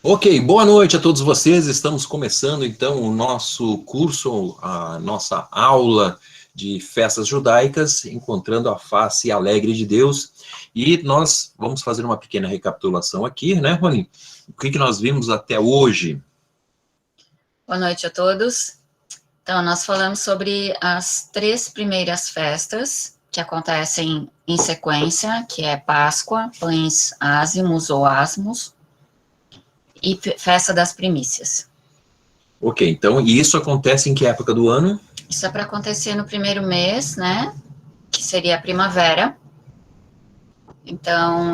Ok, boa noite a todos vocês. Estamos começando então o nosso curso, a nossa aula de festas judaicas, encontrando a face alegre de Deus. E nós vamos fazer uma pequena recapitulação aqui, né, Rony? O que nós vimos até hoje? Boa noite a todos. Então, nós falamos sobre as 3 primeiras festas que acontecem em sequência, que é Páscoa, Pães Ázimos ou Asmos, e Festa das Primícias. Ok, então, e isso acontece em que época do ano? Isso é para acontecer no primeiro mês, né, que seria a primavera. Então,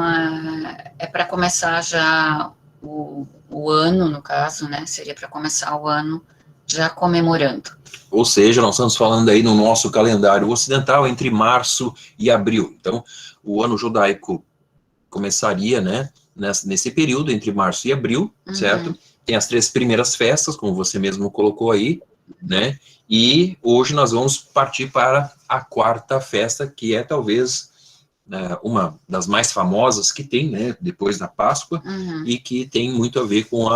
é para começar já o ano, no caso, né, seria para começar o ano já comemorando. Ou seja, nós estamos falando aí no nosso calendário ocidental entre março e abril. Então, o ano judaico começaria, né, nesse período entre março e abril, certo? Tem as 3 primeiras festas, como você mesmo colocou aí, né? E hoje nós vamos partir para a 4ª festa, que é talvez uma das mais famosas que tem, né, depois da Páscoa, e que tem muito a ver com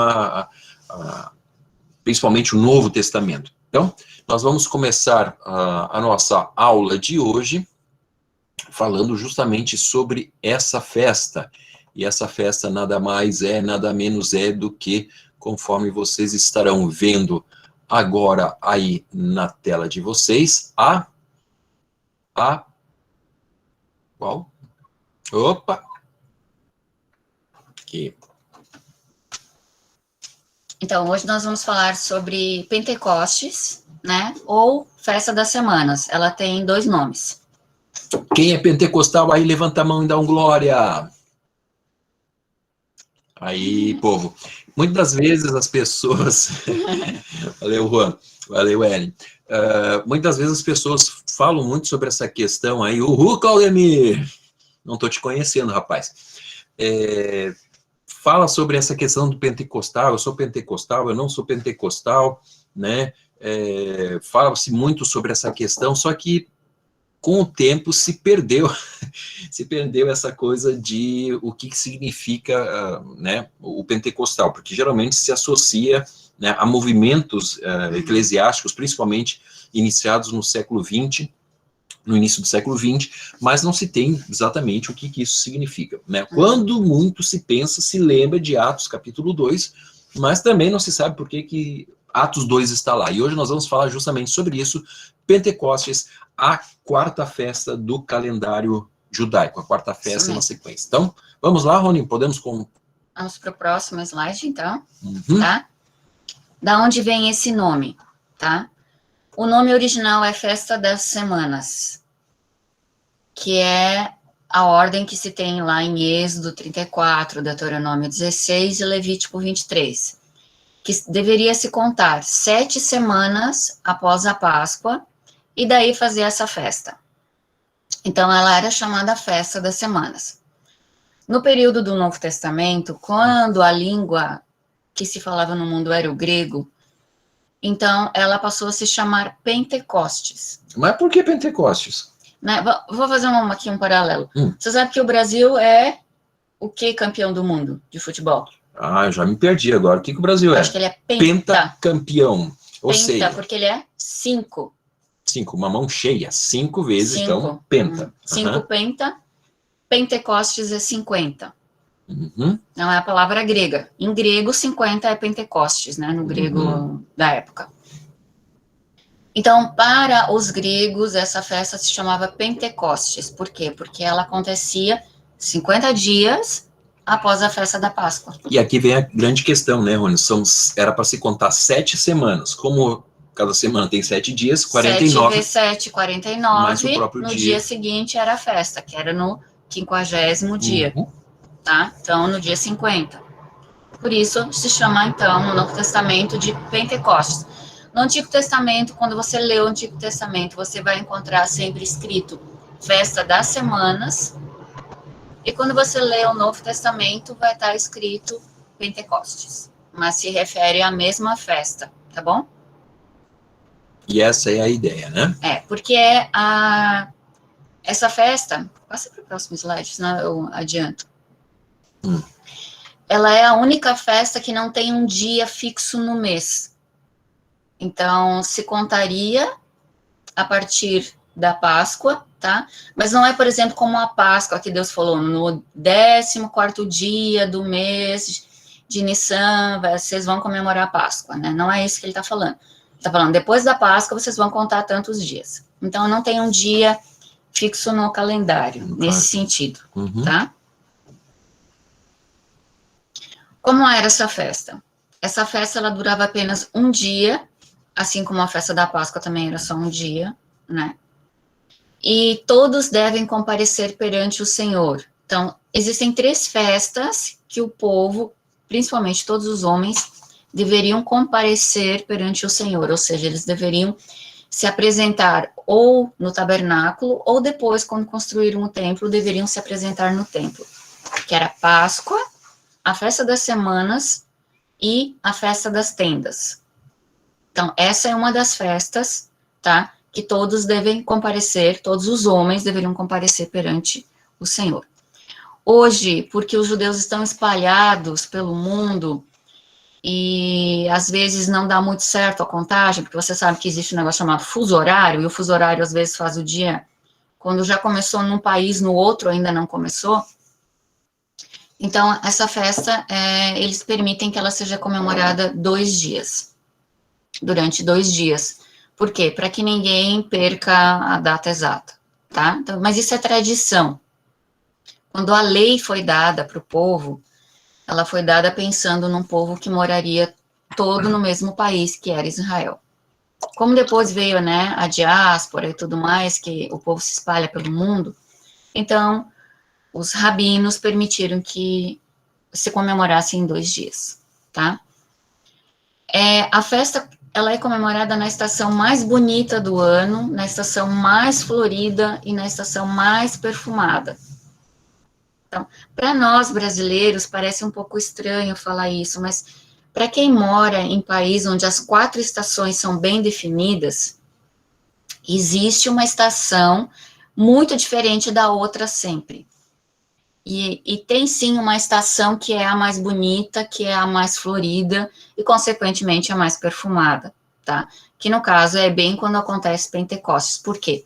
principalmente o Novo Testamento. Então, nós vamos começar a nossa aula de hoje falando justamente sobre essa festa. E essa festa nada mais é, nada menos é do que, conforme vocês estarão vendo agora aí na tela de vocês, qual? Opa! Aqui. Então, hoje nós vamos falar sobre Pentecostes, né, ou Festa das Semanas. Ela tem 2 nomes. Quem é pentecostal aí, levanta a mão e dá um glória. Aí, povo. Muitas das vezes as pessoas... Valeu, Juan. Valeu, Ellen. Muitas vezes as pessoas falam muito sobre essa questão aí. Uhul, Claudemir! Não estou te conhecendo, rapaz. Fala sobre essa questão do pentecostal. Eu sou pentecostal, eu não sou pentecostal, né? Fala-se muito sobre essa questão, só que com o tempo se perdeu essa coisa de o que significa, né, o pentecostal, porque geralmente se associa, né, a movimentos eclesiásticos, principalmente iniciados no século XX, no início do século XX, mas não se tem exatamente o que isso significa, né? Quando muito se pensa, se lembra de Atos capítulo 2, mas também não se sabe por que Atos 2 está lá. E hoje nós vamos falar justamente sobre isso, Pentecostes, a 4ª festa do calendário judaico, a 4ª festa na sequência. Então, vamos lá, Rony, podemos... Vamos para o próximo slide, então, tá? Da onde vem esse nome, tá? O nome original é Festa das Semanas, que é a ordem que se tem lá em Êxodo 34, Deuteronômio 16 e Levítico 23, que deveria se contar 7 semanas após a Páscoa e daí fazer essa festa. Então, ela era chamada Festa das Semanas. No período do Novo Testamento, quando a língua que se falava no mundo era o grego, então ela passou a se chamar Pentecostes. Mas por que Pentecostes? Né? Vou fazer aqui um paralelo. Você sabe que o Brasil é o que campeão do mundo de futebol? Ah, já me perdi agora. O que o Brasil é? Acho que ele é pentacampeão. Ou seja, porque ele é 5. 5, uma mão cheia, 5 vezes, então, penta. 5 penta, Pentecostes é 50. Não é a palavra grega. Em grego, 50 é Pentecostes, né? No grego da época. Então, para os gregos, essa festa se chamava Pentecostes. Por quê? Porque ela acontecia 50 dias após a festa da Páscoa. E aqui vem a grande questão, né, Rony? Era para se contar 7 semanas. Como cada semana tem 7 dias, 49. 7 vezes 7, 49. Mais o próprio no dia seguinte era a festa, que era no 50º dia. Tá? Então, no dia 50. Por isso, se chama, então, no Novo Testamento de Pentecostes. No Antigo Testamento, quando você lê o Antigo Testamento, você vai encontrar sempre escrito Festa das Semanas, e quando você lê o Novo Testamento, vai estar escrito Pentecostes, mas se refere à mesma festa, tá bom? E essa é a ideia, né? Porque essa festa... Passa para o próximo slide, senão eu adianto. ela é a única festa que não tem um dia fixo no mês. Então, se contaria a partir da Páscoa, tá? Mas não é, por exemplo, como a Páscoa, que Deus falou, no 14º dia do mês de Nissan, vocês vão comemorar a Páscoa, né? Não é isso que ele está falando. Ele está falando, depois da Páscoa, vocês vão contar tantos dias. Então, não tem um dia fixo no calendário, nesse sentido, tá? Como era essa festa? Essa festa, ela durava apenas um dia, assim como a festa da Páscoa também era só um dia, né? E todos devem comparecer perante o Senhor. Então, existem 3 festas que o povo, principalmente todos os homens, deveriam comparecer perante o Senhor, ou seja, eles deveriam se apresentar ou no tabernáculo, ou depois, quando construíram o templo, deveriam se apresentar no templo, que era a Páscoa, a festa das semanas e a festa das tendas. Então, essa é uma das festas, tá? Que todos devem comparecer, todos os homens deveriam comparecer perante o Senhor. Hoje, porque os judeus estão espalhados pelo mundo, e às vezes não dá muito certo a contagem, porque você sabe que existe um negócio chamado fuso horário, e o fuso horário às vezes faz o dia, quando já começou num país, no outro ainda não começou. Então, essa festa, eles permitem que ela seja comemorada 2 dias, durante 2 dias. Por quê? Para que ninguém perca a data exata, tá? Então, mas isso é tradição. Quando a lei foi dada para o povo, ela foi dada pensando num povo que moraria todo no mesmo país, que era Israel. Como depois veio, né, a diáspora e tudo mais, que o povo se espalha pelo mundo, então os rabinos permitiram que se comemorasse em 2 dias, tá? A festa, ela é comemorada na estação mais bonita do ano, na estação mais florida e na estação mais perfumada. Então, para nós brasileiros, parece um pouco estranho falar isso, mas para quem mora em país onde as 4 estações são bem definidas, existe uma estação muito diferente da outra sempre. E tem sim uma estação que é a mais bonita, que é a mais florida e, consequentemente, a mais perfumada, tá? Que, no caso, é bem quando acontece Pentecostes. Por quê?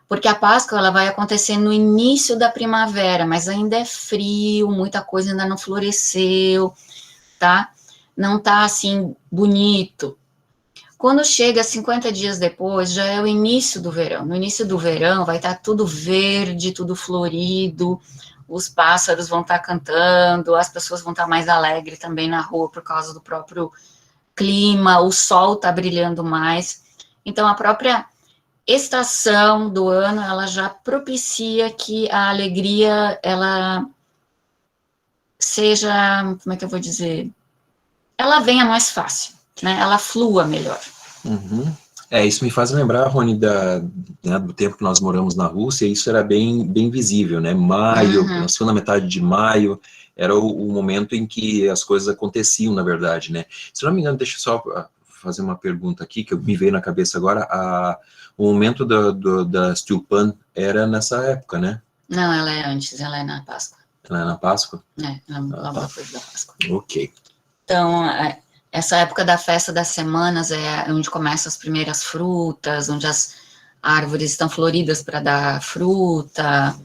Porque a Páscoa, ela vai acontecer no início da primavera, mas ainda é frio, muita coisa ainda não floresceu, tá? Não tá, assim, bonito. Quando chega 50 dias depois, já é o início do verão. No início do verão vai estar tudo verde, tudo florido, os pássaros vão estar cantando, as pessoas vão estar mais alegres também na rua por causa do próprio clima, o sol está brilhando mais. Então, a própria estação do ano, ela já propicia que a alegria, ela seja, como é que eu vou dizer? Ela venha mais fácil, né? Ela flua melhor. Isso me faz lembrar, Rony, do tempo que nós moramos na Rússia, isso era bem visível, né? Maio, na segunda metade de maio, era o momento em que as coisas aconteciam, na verdade, né? Se não me engano, deixa eu só fazer uma pergunta aqui, que me veio na cabeça agora, o momento da Stulpan era nessa época, né? Não, ela é antes, ela é na Páscoa. Ela é na Páscoa? Logo depois da Páscoa. Ok. Então, essa época da festa das semanas é onde começam as primeiras frutas, onde as árvores estão floridas para dar fruta,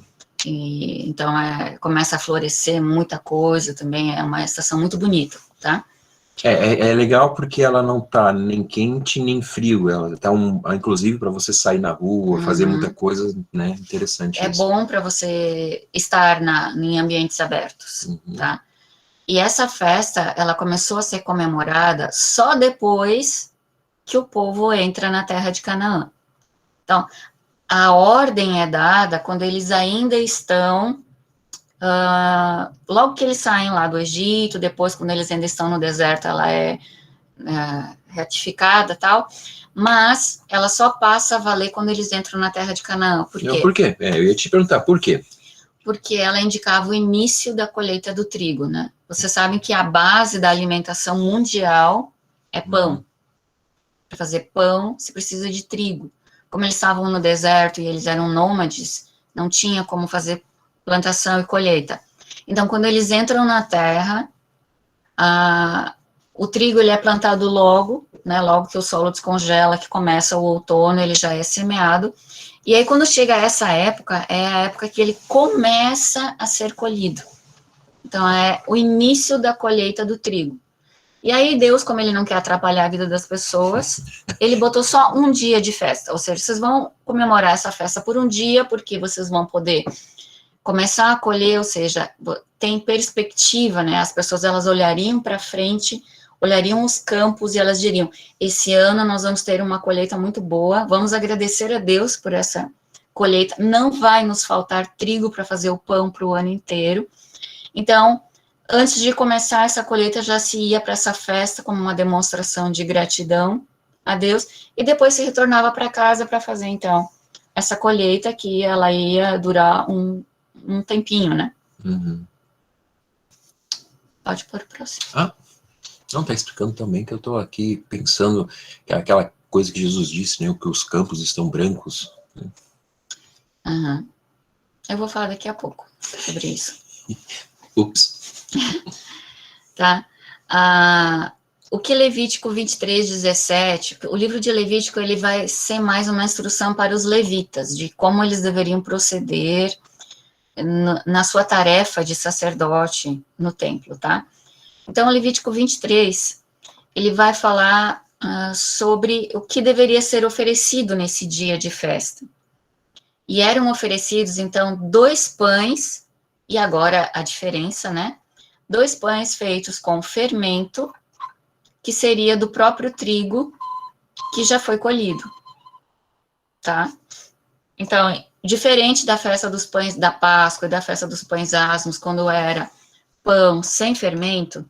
e, então começa a florescer muita coisa também, é uma estação muito bonita, tá? É legal porque ela não tá nem quente nem frio, ela tá inclusive para você sair na rua, fazer muita coisa, né? Interessante isso. É bom para você estar em ambientes abertos, tá? E essa festa, ela começou a ser comemorada só depois que o povo entra na terra de Canaã. Então, a ordem é dada quando eles ainda estão, logo que eles saem lá do Egito, depois quando eles ainda estão no deserto, ela é ratificada e tal, mas ela só passa a valer quando eles entram na terra de Canaã. Por quê? Por quê? Eu ia te perguntar, por quê? Porque ela indicava o início da colheita do trigo, né? Vocês sabem que a base da alimentação mundial é pão. Para fazer pão, se precisa de trigo. Como eles estavam no deserto e eles eram nômades, não tinha como fazer plantação e colheita. Então, quando eles entram na terra, O trigo, ele é plantado logo, né, logo que o solo descongela, que começa o outono, ele já é semeado. E aí, quando chega essa época, é a época que ele começa a ser colhido. Então, é o início da colheita do trigo. E aí, Deus, como ele não quer atrapalhar a vida das pessoas, ele botou só um dia de festa. Ou seja, vocês vão comemorar essa festa por um dia, porque vocês vão poder começar a colher, ou seja, tem perspectiva, né? As pessoas, elas olhariam para frente, olhariam os campos e elas diriam, esse ano nós vamos ter uma colheita muito boa, vamos agradecer a Deus por essa colheita, não vai nos faltar trigo para fazer o pão para o ano inteiro. Então, antes de começar essa colheita, já se ia para essa festa como uma demonstração de gratidão a Deus, e depois se retornava para casa para fazer, então, essa colheita que ela ia durar um tempinho, né? Uhum. Pode pôr o próximo. Não, está explicando também que eu estou aqui pensando que é aquela coisa que Jesus disse, né, que os campos estão brancos. Né? Uhum. Eu vou falar daqui a pouco sobre isso. Ups. Tá? O que Levítico 23, 17, o livro de Levítico, ele vai ser mais uma instrução para os levitas, de como eles deveriam proceder na sua tarefa de sacerdote no templo, tá? Então, o Levítico 23, ele vai falar sobre o que deveria ser oferecido nesse dia de festa. E eram oferecidos, então, 2 pães, e agora a diferença, né? 2 pães feitos com fermento, que seria do próprio trigo que já foi colhido, tá? Então, diferente da festa dos pães da Páscoa e da festa dos pães asmos, quando era pão sem fermento,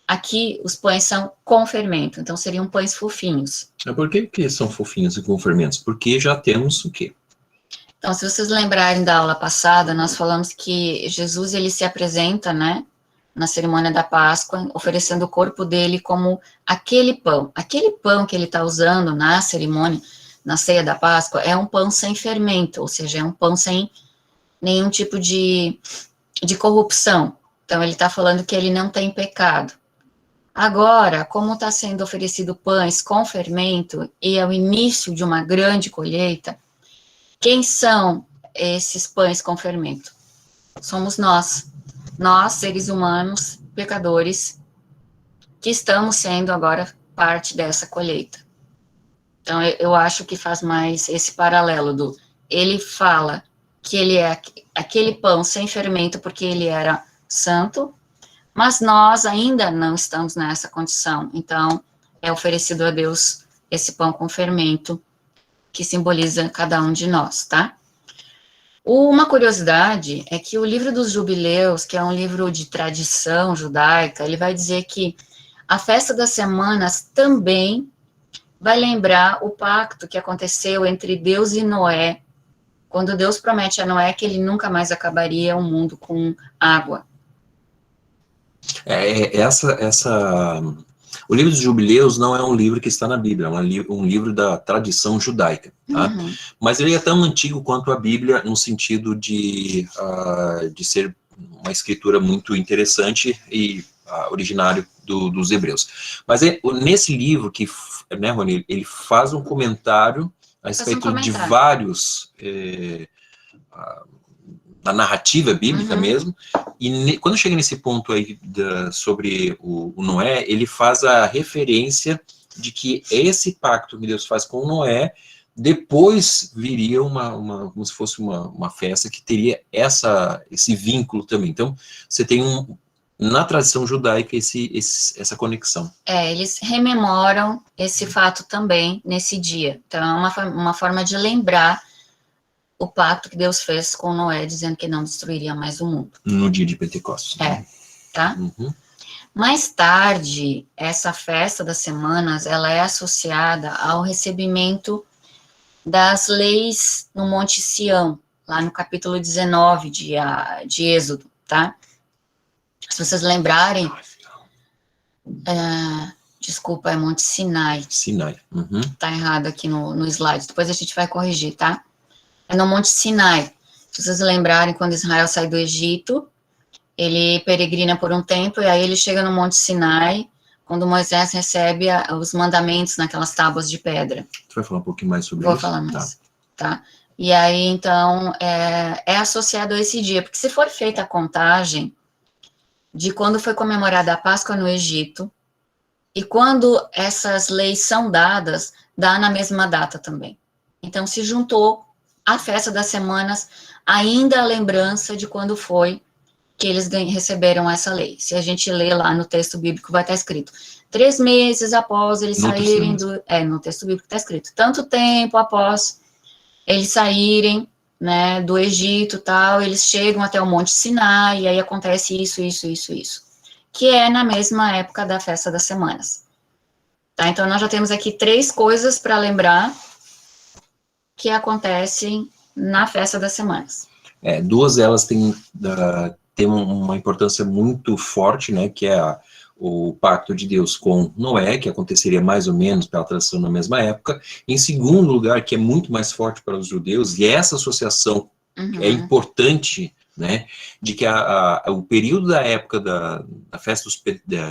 aqui os pães são com fermento, então seriam pães fofinhos. Por que são fofinhos e com fermentos? Porque já temos o quê? Então, se vocês lembrarem da aula passada, nós falamos que Jesus, ele se apresenta, né, na cerimônia da Páscoa, oferecendo o corpo dele como aquele pão que ele está usando na cerimônia, na ceia da Páscoa, é um pão sem fermento, ou seja, é um pão sem nenhum tipo de corrupção. Então, ele está falando que ele não tem pecado. Agora, como está sendo oferecido pães com fermento e é o início de uma grande colheita, quem são esses pães com fermento? Somos nós, seres humanos, pecadores, que estamos sendo agora parte dessa colheita. Então, eu acho que faz mais esse paralelo ele fala que ele é aquele pão sem fermento porque ele era santo, mas nós ainda não estamos nessa condição. Então, é oferecido a Deus esse pão com fermento, que simboliza cada um de nós, tá? Uma curiosidade é que o livro dos Jubileus, que é um livro de tradição judaica, ele vai dizer que a festa das semanas também vai lembrar o pacto que aconteceu entre Deus e Noé, quando Deus promete a Noé que ele nunca mais acabaria o mundo com água. O livro dos Jubileus não é um livro que está na Bíblia, é um livro da tradição judaica, tá? Uhum. Mas ele é tão antigo quanto a Bíblia, no sentido de ser uma escritura muito interessante e originário dos hebreus. Mas nesse livro, né, Rony, ele faz um comentário a respeito de vários... da narrativa bíblica mesmo, e quando chega nesse ponto aí sobre o Noé, ele faz a referência de que esse pacto que Deus faz com Noé, depois viria como se fosse uma festa que teria esse vínculo também. Então, você tem na tradição judaica essa conexão. Eles rememoram esse fato também nesse dia. Então, é uma forma de lembrar o pacto que Deus fez com Noé, dizendo que não destruiria mais o mundo. No dia de Pentecostes. Tá? Uhum. Mais tarde, essa festa das semanas, ela é associada ao recebimento das leis no Monte Sião, lá no capítulo 19 de Êxodo, tá? Se vocês lembrarem, desculpa, é Monte Sinai. Sinai. Uhum. Tá errado aqui no slide, depois a gente vai corrigir, tá? É no Monte Sinai. Se vocês lembrarem, quando Israel sai do Egito, ele peregrina por um tempo, e aí ele chega no Monte Sinai, quando Moisés recebe os mandamentos naquelas tábuas de pedra. Tu vai falar um pouquinho mais sobre Vou isso? Vou falar mais, tá? E aí, então, é associado a esse dia, porque se for feita a contagem de quando foi comemorada a Páscoa no Egito, e quando essas leis são dadas, dá na mesma data também. Então, se juntou a festa das semanas, ainda a lembrança de quando foi que eles receberam essa lei. Se a gente lê lá no texto bíblico, vai estar escrito 3 meses após eles saírem do... no texto bíblico está escrito, tanto tempo após eles saírem, né, do Egito, tal, eles chegam até o Monte Sinai, e aí acontece isso, que é na mesma época da festa das semanas. Tá? Então, nós já temos aqui 3 coisas para lembrar que acontecem na festa das semanas. 2 delas têm uma importância muito forte, né, que é o pacto de Deus com Noé, que aconteceria mais ou menos pela tradição na mesma época. Em segundo lugar, que é muito mais forte para os judeus, e essa associação é importante, né, de que o período da época da festa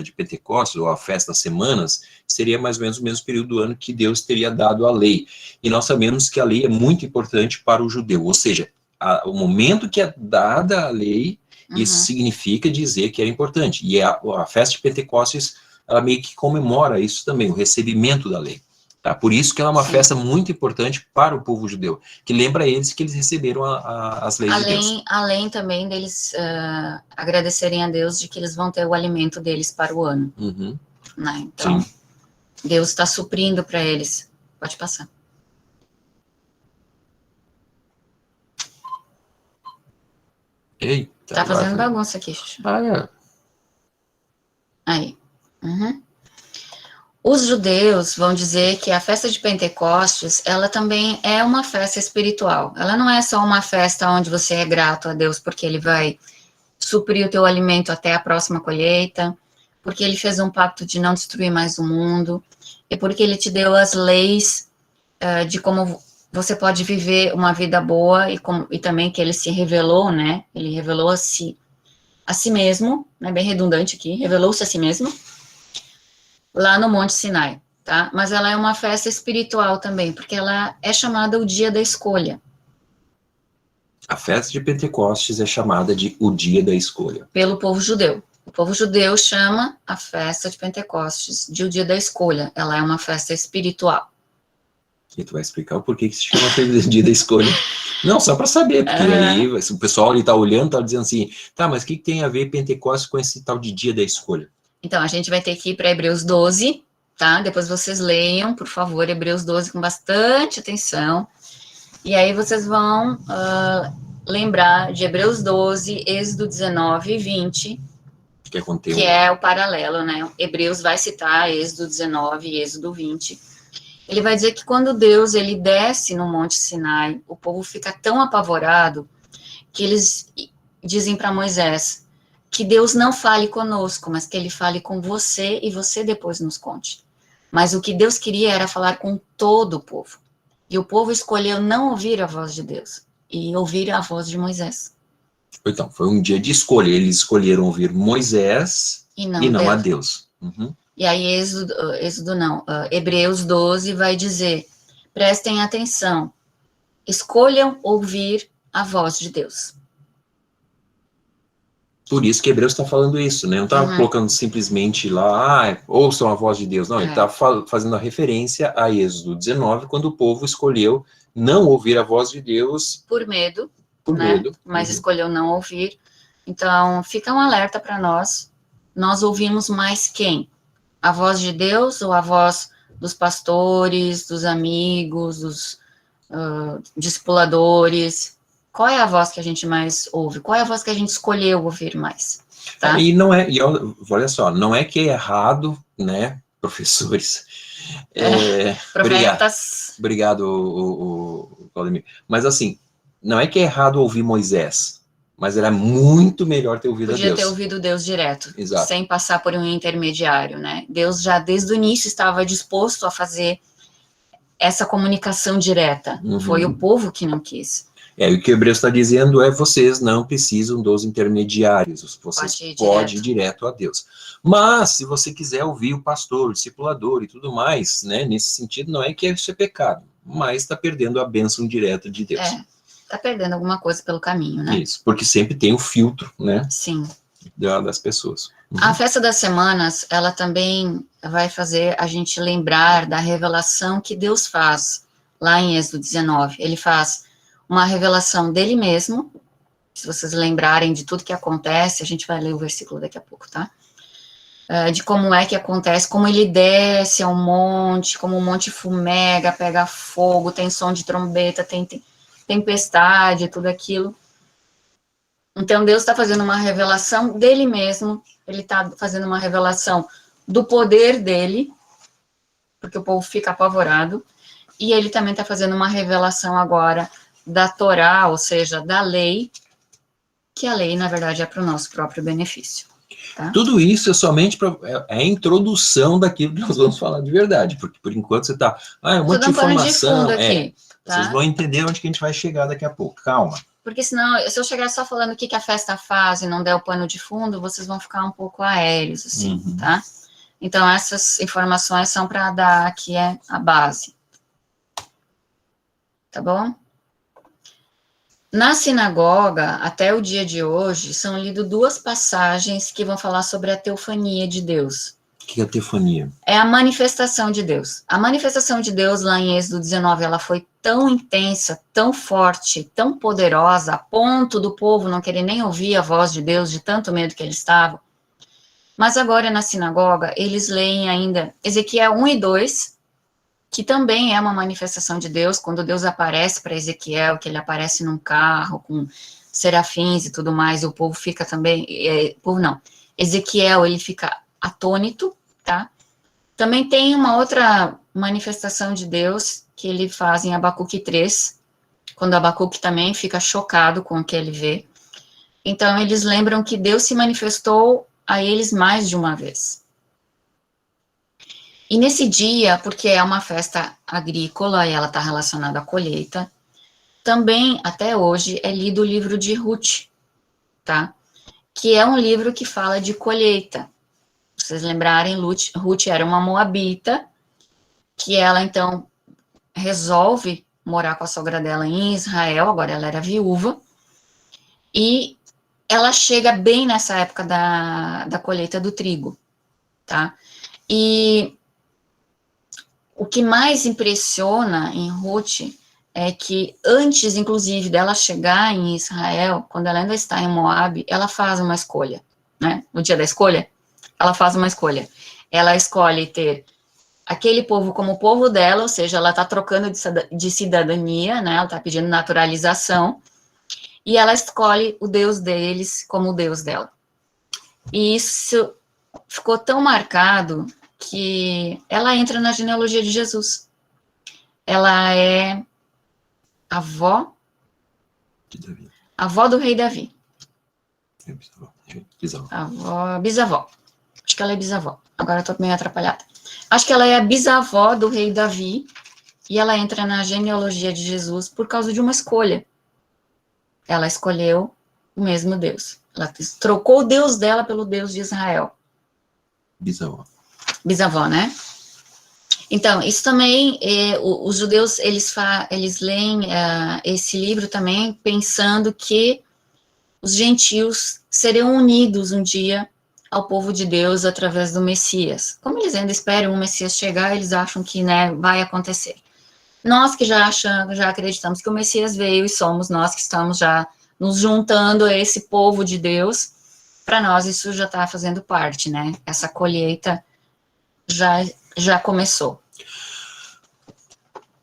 de Pentecostes, ou a festa das semanas, seria mais ou menos o mesmo período do ano que Deus teria dado a lei. E nós sabemos que a lei é muito importante para o judeu, ou seja, o momento que é dada a lei, isso significa dizer que era importante. E a festa de Pentecostes, ela meio que comemora isso também, o recebimento da lei. Tá? Por isso que ela é uma festa muito importante para o povo judeu, que lembra eles que eles receberam as leis de Deus. Além também deles agradecerem a Deus de que eles vão ter o alimento deles para o ano. Né? Então, sim, Deus está suprindo para eles. Pode passar. Eita, tá fazendo bagunça aqui, Xuxa. Aí. Os judeus vão dizer que a festa de Pentecostes, ela também é uma festa espiritual. Ela não é só uma festa onde você é grato a Deus porque ele vai suprir o teu alimento até a próxima colheita, porque ele fez um pacto de não destruir mais o mundo, e porque ele te deu as leis de como você pode viver uma vida boa, e também que ele se revelou, né? Ele revelou a si mesmo, né? Bem redundante aqui, revelou-se a si mesmo, lá no Monte Sinai, tá? Mas ela é uma festa espiritual também, porque ela é chamada o dia da escolha. A festa de Pentecostes é chamada de o dia da escolha. Pelo povo judeu. O povo judeu chama a festa de Pentecostes de o dia da escolha. Ela é uma festa espiritual. E tu vai explicar o porquê que se chama dia da escolha. Não, só para saber, porque aí o pessoal ali tá olhando, tá dizendo assim, tá, mas o que tem a ver Pentecostes com esse tal de dia da escolha? Então, a gente vai ter que ir para Hebreus 12, tá? Depois vocês leiam, por favor, Hebreus 12 com bastante atenção. E aí vocês vão lembrar de Hebreus 12, Êxodo 19 e 20, que é o paralelo, né? Hebreus vai citar Êxodo 19 e Êxodo 20. Ele vai dizer que quando Deus ele desce no Monte Sinai, o povo fica tão apavorado que eles dizem para Moisés que Deus não fale conosco, mas que ele fale com você e você depois nos conte. Mas o que Deus queria era falar com todo o povo. E o povo escolheu não ouvir a voz de Deus e ouvir a voz de Moisés. Então, foi um dia de escolha. Eles escolheram ouvir Moisés e não a Deus. E aí, Hebreus 12 vai dizer, prestem atenção, escolham ouvir a voz de Deus. Por isso que Hebreus está falando isso, né? Não está colocando simplesmente lá, ouçam a voz de Deus. Não, ele está fazendo a referência a Êxodo 19, quando o povo escolheu não ouvir a voz de Deus. Por medo, mas escolheu não ouvir. Então, fica um alerta para nós. Nós ouvimos mais quem? A voz de Deus ou a voz dos pastores, dos amigos, dos discipuladores? Qual é a voz que a gente mais ouve? Qual é a voz que a gente escolheu ouvir mais? Tá? E não é, olha só, não é que é errado, né, professores? Profetas. Obrigado, Claudemir. Mas assim, não é que é errado ouvir Moisés, mas era muito melhor ter ouvido a Deus. Podia ter ouvido Deus direto, exato, sem passar por um intermediário, né? Deus já desde o início estava disposto a fazer essa comunicação direta. Foi o povo que não quis. E o que o Hebreus está dizendo é, vocês não precisam dos intermediários, vocês podem ir direto a Deus. Mas, se você quiser ouvir o pastor, o discipulador e tudo mais, né, nesse sentido, não é que isso é pecado, mas está perdendo a bênção direta de Deus. Está perdendo alguma coisa pelo caminho, né? Isso, porque sempre tem o filtro, né? Sim. Das pessoas. A festa das semanas, ela também vai fazer a gente lembrar da revelação que Deus faz lá em Êxodo 19. Ele faz uma revelação dele mesmo. Se vocês lembrarem de tudo que acontece, a gente vai ler o versículo daqui a pouco, tá? De como é que acontece, como ele desce ao monte, como o monte fumega, pega fogo, tem som de trombeta, tem tempestade, tudo aquilo. Então, Deus está fazendo uma revelação dele mesmo, ele está fazendo uma revelação do poder dele, porque o povo fica apavorado, e ele também está fazendo uma revelação agora da Torá, ou seja, da lei, que a lei, na verdade, é para o nosso próprio benefício. Tá? Tudo isso é somente a introdução daquilo que nós vamos falar de verdade, porque por enquanto você está, é um monte de informação, aqui, tá? Vocês vão entender onde que a gente vai chegar daqui a pouco, calma. Porque senão, se eu chegar só falando o que a festa faz e não der o pano de fundo, vocês vão ficar um pouco aéreos, assim, tá? Então, essas informações são para dar aqui a base. Tá bom? Na sinagoga, até o dia de hoje, são lidas 2 passagens que vão falar sobre a teofania de Deus. O que é a teofania? É a manifestação de Deus. A manifestação de Deus lá em Êxodo 19, ela foi tão intensa, tão forte, tão poderosa, a ponto do povo não querer nem ouvir a voz de Deus, de tanto medo que eles estavam. Mas agora na sinagoga, eles leem ainda Ezequiel 1 e 2, que também é uma manifestação de Deus, quando Deus aparece para Ezequiel, que ele aparece num carro com serafins e tudo mais, e o povo fica também, Ezequiel, ele fica atônito, tá? Também tem uma outra manifestação de Deus que ele faz em Abacuque 3, quando Abacuque também fica chocado com o que ele vê. Então, eles lembram que Deus se manifestou a eles mais de uma vez. E nesse dia, porque é uma festa agrícola e ela está relacionada à colheita, também, até hoje, é lido o livro de Ruth, tá? Que é um livro que fala de colheita. Se vocês lembrarem, Ruth era uma moabita, que ela, então, resolve morar com a sogra dela em Israel, agora ela era viúva, e ela chega bem nessa época da colheita do trigo, tá? E o que mais impressiona em Ruth é que antes, inclusive, dela chegar em Israel, quando ela ainda está em Moab, ela faz uma escolha, né? No dia da escolha, ela faz uma escolha. Ela escolhe ter aquele povo como povo dela, ou seja, ela está trocando de cidadania, né? Ela está pedindo naturalização, e ela escolhe o Deus deles como o Deus dela. E isso ficou tão marcado que ela entra na genealogia de Jesus. Ela é avó do rei Davi. Bisavó. Acho que ela é bisavó. Agora eu tô meio atrapalhada. Acho que ela é a bisavó do rei Davi, e ela entra na genealogia de Jesus por causa de uma escolha. Ela escolheu o mesmo Deus. Ela trocou o Deus dela pelo Deus de Israel. Bisavó, né? Então, isso também, os judeus, eles leem esse livro também pensando que os gentios seriam unidos um dia ao povo de Deus através do Messias. Como eles ainda esperam o Messias chegar, eles acham que, né, vai acontecer. Nós que já acreditamos que o Messias veio, e somos nós que estamos já nos juntando a esse povo de Deus, para nós isso já está fazendo parte, né? Essa colheita já começou.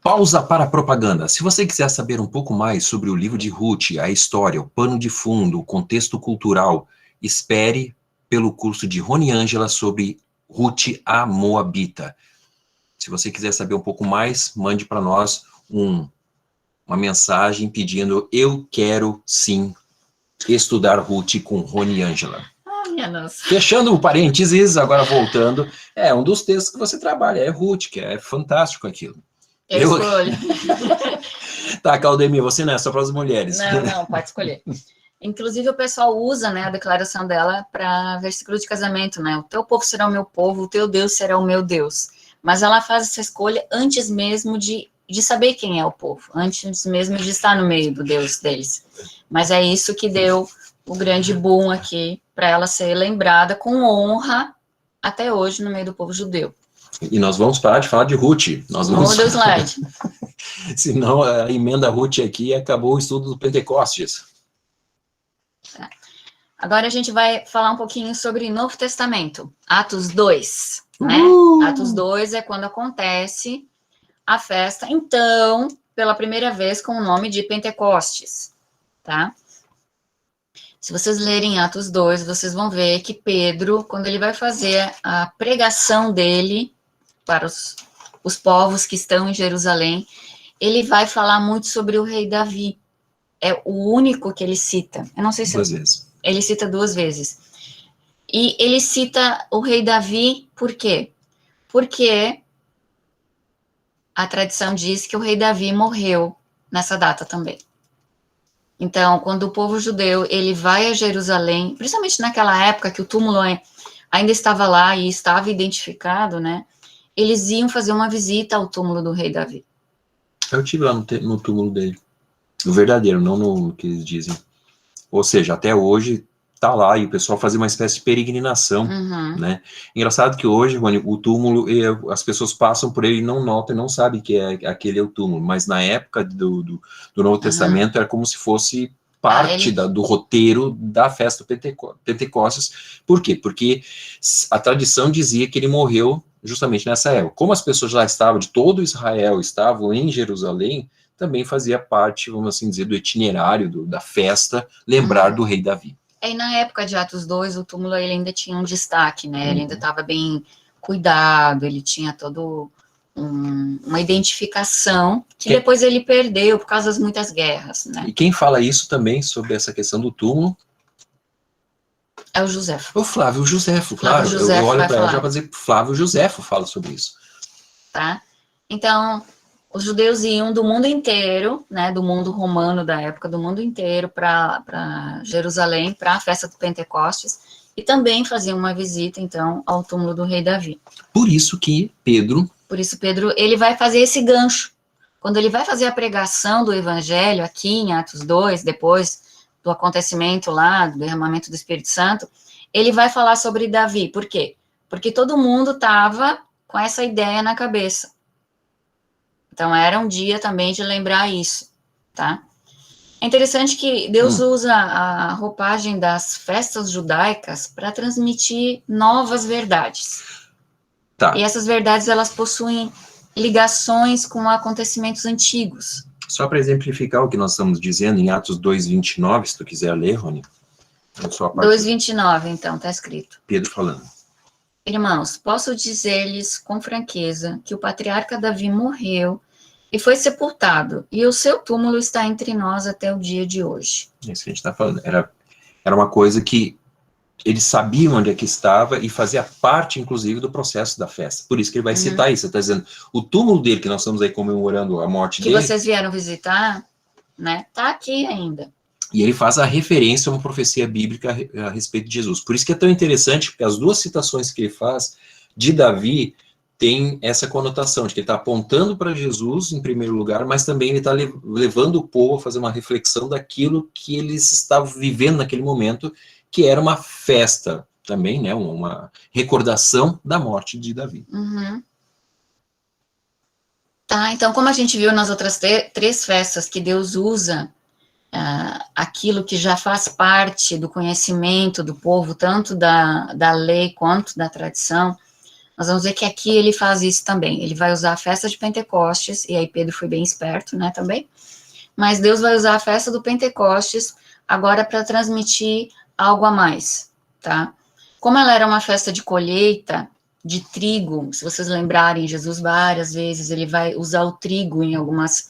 Pausa para a propaganda. Se você quiser saber um pouco mais sobre o livro de Ruth, a história, o pano de fundo, o contexto cultural, espere pelo curso de Rony Ângela sobre Ruth a Moabita. Se você quiser saber um pouco mais, mande para nós uma mensagem pedindo: eu quero sim estudar Ruth com Rony Ângela. Minha nossa. Fechando o parênteses, agora voltando, um dos textos que você trabalha, é Ruth, que é fantástico aquilo. Eu escolho. Tá, Claudemir, você não é só para as mulheres. Não, pode escolher. Inclusive, o pessoal usa, né, a declaração dela para versículo de casamento, né? O teu povo será o meu povo, o teu Deus será o meu Deus. Mas ela faz essa escolha antes mesmo de saber quem é o povo, antes mesmo de estar no meio do Deus deles. Mas é isso que deu o grande boom aqui, para ela ser lembrada com honra até hoje no meio do povo judeu. E nós vamos parar de falar de Ruth. Nós vamos... Muda o slide. Senão a emenda Ruth aqui acabou o estudo do Pentecostes. Tá. Agora a gente vai falar um pouquinho sobre Novo Testamento, Atos 2, né? Atos 2 é quando acontece a festa, então, pela primeira vez com o nome de Pentecostes, tá? Se vocês lerem Atos 2, vocês vão ver que Pedro, quando ele vai fazer a pregação dele para os povos que estão em Jerusalém, ele vai falar muito sobre o rei Davi. É o único que ele cita. Eu não sei se... 2 vezes. Ele cita 2 vezes. E ele cita o rei Davi, por quê? Porque a tradição diz que o rei Davi morreu nessa data também. Então, quando o povo judeu, ele vai a Jerusalém, principalmente naquela época que o túmulo ainda estava lá e estava identificado, né? Eles iam fazer uma visita ao túmulo do rei Davi. Eu estive lá no túmulo dele. O verdadeiro, não no que eles dizem. Ou seja, até hoje tá lá e o pessoal fazia uma espécie de peregrinação, né? Engraçado que hoje, Rony, o túmulo, as pessoas passam por ele e não notam, não sabem que aquele é o túmulo, mas na época do Novo Testamento era como se fosse parte do roteiro da festa do Pentecostes. Por quê? Porque a tradição dizia que ele morreu justamente nessa época. Como as pessoas já estavam, de todo Israel, estavam em Jerusalém, também fazia parte, vamos assim dizer, do itinerário da festa, lembrar do rei Davi. E na época de Atos 2, o túmulo ele ainda tinha um destaque, né? Ele ainda estava bem cuidado, ele tinha todo uma identificação que depois ele perdeu por causa das muitas guerras, né? E quem fala isso também sobre essa questão do túmulo? É o Joséfo. O Flávio Joséfo, claro. Eu olho para ela já para dizer Flávio Joséfo fala sobre isso. Tá? Então, os judeus iam do mundo inteiro, né, do mundo romano da época, do mundo inteiro para Jerusalém, para a festa do Pentecostes, e também faziam uma visita, então, ao túmulo do rei Davi. Por isso Pedro, ele vai fazer esse gancho. Quando ele vai fazer a pregação do evangelho, aqui em Atos 2, depois do acontecimento lá, do derramamento do Espírito Santo, ele vai falar sobre Davi. Por quê? Porque todo mundo estava com essa ideia na cabeça. Então, era um dia também de lembrar isso, tá? É interessante que Deus usa a roupagem das festas judaicas para transmitir novas verdades. Tá. E essas verdades, elas possuem ligações com acontecimentos antigos. Só para exemplificar o que nós estamos dizendo, em Atos 2:29, se tu quiser ler, Rony. 2:29, então, está escrito. Pedro falando. Irmãos, posso dizer-lhes com franqueza que o patriarca Davi morreu e foi sepultado, e o seu túmulo está entre nós até o dia de hoje. É isso que a gente está falando. Era uma coisa que eles sabiam onde é que estava e fazia parte, inclusive, do processo da festa. Por isso que ele vai citar isso. Ele está dizendo, o túmulo dele, que nós estamos aí comemorando a morte dele... Que vocês vieram visitar, né? Está aqui ainda. E ele faz a referência a uma profecia bíblica a respeito de Jesus. Por isso que é tão interessante, porque as duas citações que ele faz de Davi tem essa conotação, de que ele está apontando para Jesus, em primeiro lugar, mas também ele está levando o povo a fazer uma reflexão daquilo que eles estavam vivendo naquele momento, que era uma festa também, né, uma recordação da morte de Davi. Tá, então, como a gente viu nas outras 3 festas que Deus usa aquilo que já faz parte do conhecimento do povo, tanto da lei quanto da tradição, nós vamos ver que aqui ele faz isso também. Ele vai usar a festa de Pentecostes, e aí Pedro foi bem esperto, né, também. Mas Deus vai usar a festa do Pentecostes agora para transmitir algo a mais, tá? Como ela era uma festa de colheita de trigo, se vocês lembrarem, Jesus várias vezes, ele vai usar o trigo em algumas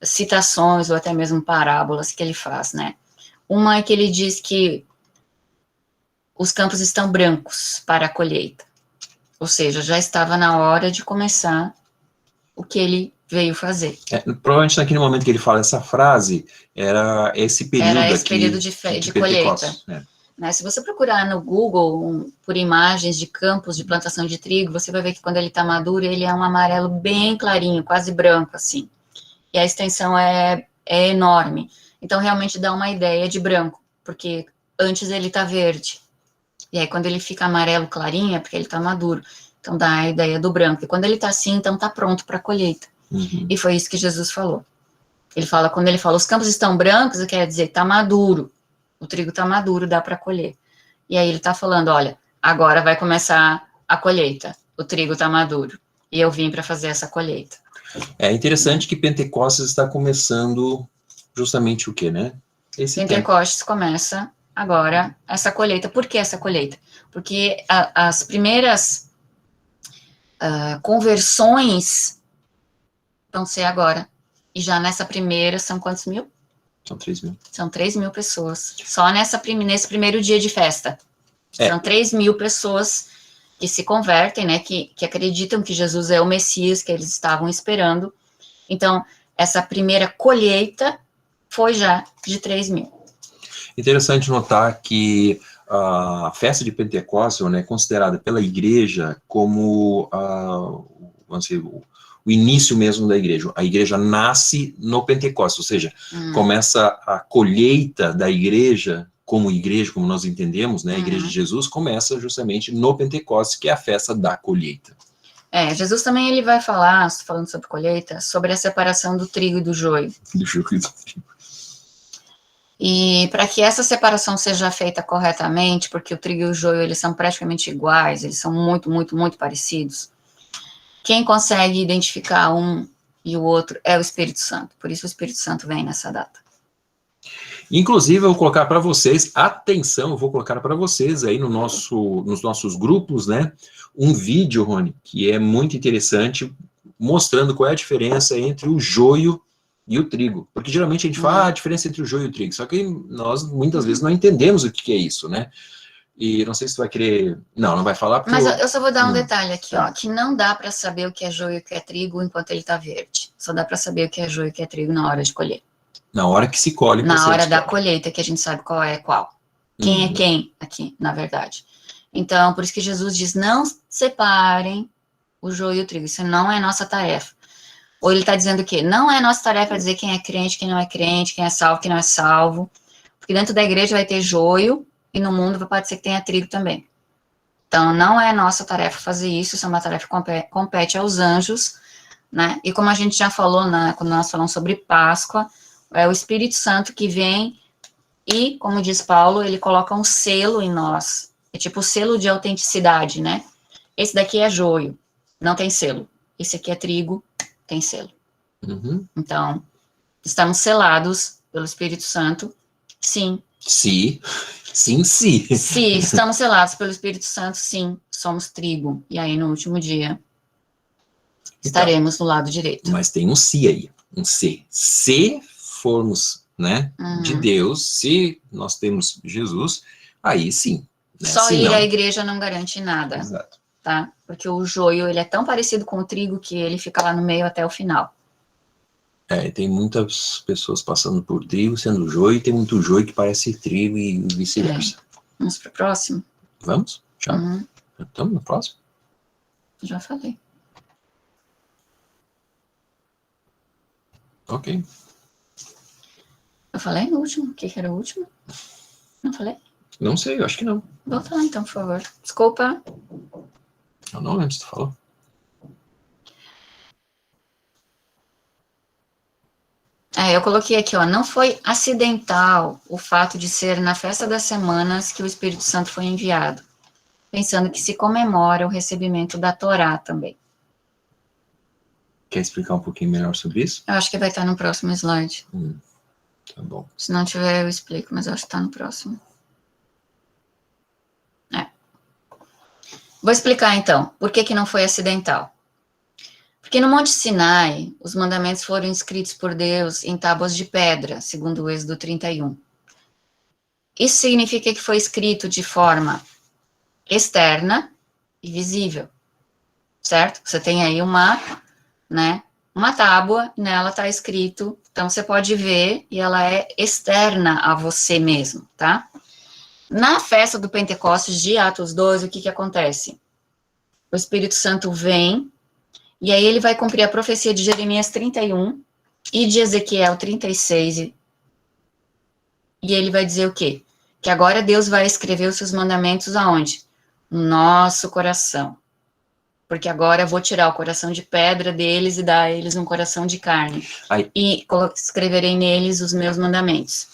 citações ou até mesmo parábolas que ele faz, né? Uma é que ele diz que os campos estão brancos para a colheita, ou seja, já estava na hora de começar o que ele veio fazer. Provavelmente naquele momento que ele fala essa frase, era esse período Era esse aqui período de colheita. Né? Se você procurar no Google por imagens de campos de plantação de trigo, você vai ver que quando ele está maduro, ele é um amarelo bem clarinho, quase branco, assim. E a extensão é enorme. Então, realmente dá uma ideia de branco, porque antes ele está verde. E aí, quando ele fica amarelo clarinho, é porque ele está maduro. Então, dá a ideia do branco. E quando ele está assim, então está pronto para a colheita. Uhum. E foi isso que Jesus falou. Quando ele fala, os campos estão brancos, quer dizer, está maduro. O trigo está maduro, dá para colher. E aí ele está falando, olha, agora vai começar a colheita. O trigo está maduro. E eu vim para fazer essa colheita. É interessante que Pentecostes está começando justamente o quê, né? Pentecostes começa agora essa colheita. Por que essa colheita? Porque as primeiras conversões vão ser agora. E já nessa primeira, são quantos mil? São 3 mil. São 3 mil pessoas. Só nesse primeiro dia de festa. São 3 mil pessoas que se convertem, né? Que acreditam que Jesus é o Messias que eles estavam esperando. Então, essa primeira colheita foi já de 3 mil. Interessante notar que a festa de Pentecostes é considerada pela igreja como vamos dizer, o início mesmo da igreja. A igreja nasce no Pentecostes, ou seja, começa a colheita da igreja, como nós entendemos, né? A igreja de Jesus começa justamente no Pentecostes, que é a festa da colheita. Jesus também ele vai falar, falando sobre colheita, sobre a separação do trigo e do joio. Do joio e do trigo. E para que essa separação seja feita corretamente, porque o trigo e o joio, eles são praticamente iguais, eles são muito, muito, muito parecidos, quem consegue identificar um e o outro é o Espírito Santo. Por isso o Espírito Santo vem nessa data. Inclusive, eu vou colocar para vocês, atenção, eu vou colocar para vocês aí nos nossos grupos, né, um vídeo, Rony, que é muito interessante, mostrando qual é a diferença entre o joio e o trigo. Porque geralmente a gente fala a diferença entre o joio e o trigo, só que nós muitas vezes não entendemos o que é isso, né? E não sei se tu vai querer... Não vai falar porque... Mas eu só vou dar um detalhe aqui, ó, que não dá para saber o que é joio e o que é trigo enquanto ele está verde. Só dá para saber o que é joio e o que é trigo na hora de colher. Na hora que se colhe. Na hora da colheita, que a gente sabe qual é qual. Quem é quem aqui, na verdade. Então, por isso que Jesus diz, não separem o joio e o trigo. Isso não é nossa tarefa. Ou ele está dizendo o quê? Não é nossa tarefa dizer quem é crente, quem não é crente, quem é salvo, quem não é salvo. Porque dentro da igreja vai ter joio, e no mundo pode ser que tenha trigo também. Então, não é nossa tarefa fazer isso, isso é uma tarefa que compete aos anjos, né? E como a gente já falou, quando nós falamos sobre Páscoa, é o Espírito Santo que vem e, como diz Paulo, ele coloca um selo em nós. É tipo o selo de autenticidade, né? Esse daqui é joio, não tem selo. Esse aqui é trigo, tem selo. Então, estamos selados pelo Espírito Santo, sim. Sim. Se estamos selados pelo Espírito Santo, sim, somos trigo. E aí, no último dia, estaremos no lado direito. Mas tem um se aí, um se. Se formos, né, de Deus, se nós temos Jesus, aí sim. Né? Só ir à igreja não garante nada. Exato. Tá? Porque o joio, ele é tão parecido com o trigo que ele fica lá no meio até o final. Tem muitas pessoas passando por trigo sendo joio, e tem muito joio que parece trigo e vice-versa. Vamos para o próximo? Vamos? Já? Estamos no próximo? Já falei. Ok. Eu falei no último? O que era o último? Não falei? Não sei, eu acho que não. Volta lá então, por favor. Desculpa. Eu não lembro se tu falou. Eu coloquei aqui, ó, não foi acidental o fato de ser na festa das semanas que o Espírito Santo foi enviado, pensando que se comemora o recebimento da Torá também. Quer explicar um pouquinho melhor sobre isso? Eu acho que vai estar no próximo slide. Tá bom. Se não tiver, eu explico, mas eu acho que está no próximo. Vou explicar, então, por que não foi acidental. Porque no Monte Sinai, os mandamentos foram escritos por Deus em tábuas de pedra, segundo o Êxodo 31. Isso significa que foi escrito de forma externa e visível, certo? Você tem aí uma uma tábua, nela está escrito, então você pode ver, e ela é externa a você mesmo, tá? Na festa do Pentecostes de Atos 2, o que que acontece? O Espírito Santo vem, e aí ele vai cumprir a profecia de Jeremias 31 e de Ezequiel 36, e ele vai dizer o quê? Que agora Deus vai escrever os seus mandamentos aonde? No nosso coração. Porque agora eu vou tirar o coração de pedra deles e dar a eles um coração de carne. E escreverei neles os meus mandamentos.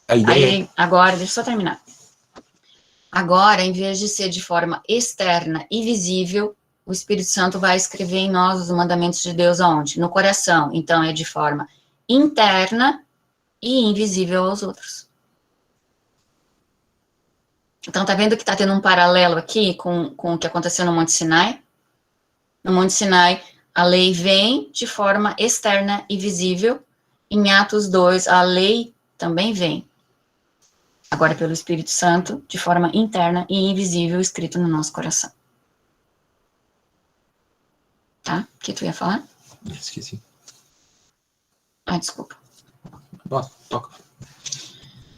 A ideia aí, agora, deixa eu só terminar. Agora, em vez de ser de forma externa e visível, o Espírito Santo vai escrever em nós os mandamentos de Deus aonde? No coração. Então, é de forma interna e invisível aos outros. Então, tá vendo que tá tendo um paralelo aqui com o que aconteceu no Monte Sinai? No Monte Sinai, a lei vem de forma externa e visível. Em Atos 2, a lei também vem. Agora, pelo Espírito Santo, de forma interna e invisível, escrito no nosso coração. Tá? O que tu ia falar? Esqueci. Ah, desculpa. Toca.